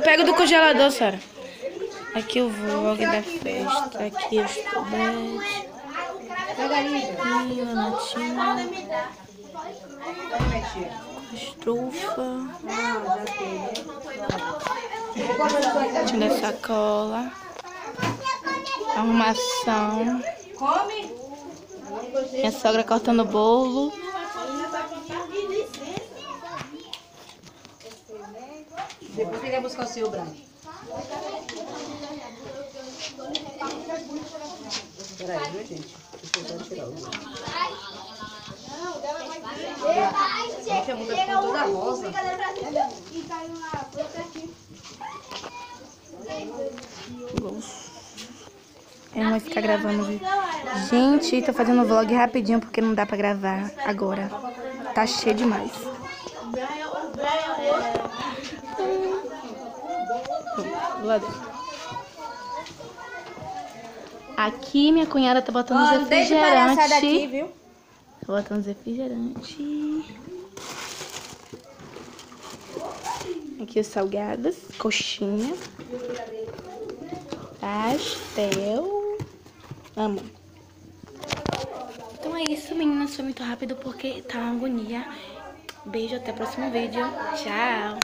Pega do congelador, Sara. Aqui o vlog da festa. Aqui o estudante. Aqui a notinha. Estrufa. Tinha da sacola. Arrumação. Minha sogra cortando bolo. Depois você vai buscar o seu, Branco. Peraí, viu, gente? Deixa eu só tirar o... Gente, a bunda ficou toda rosa. Eu não vou ficar gravando vídeo. Gente, tô fazendo vlog rapidinho porque não dá pra gravar agora. Tá cheio demais. Aqui minha cunhada tá botando os refrigerantes. Daqui, viu? Tá botando os refrigerantes. Aqui os salgados, coxinha, pastel. Amo. Então é isso, meninas. Foi muito rápido porque tá uma agonia. Beijo, até o próximo vídeo. Tchau.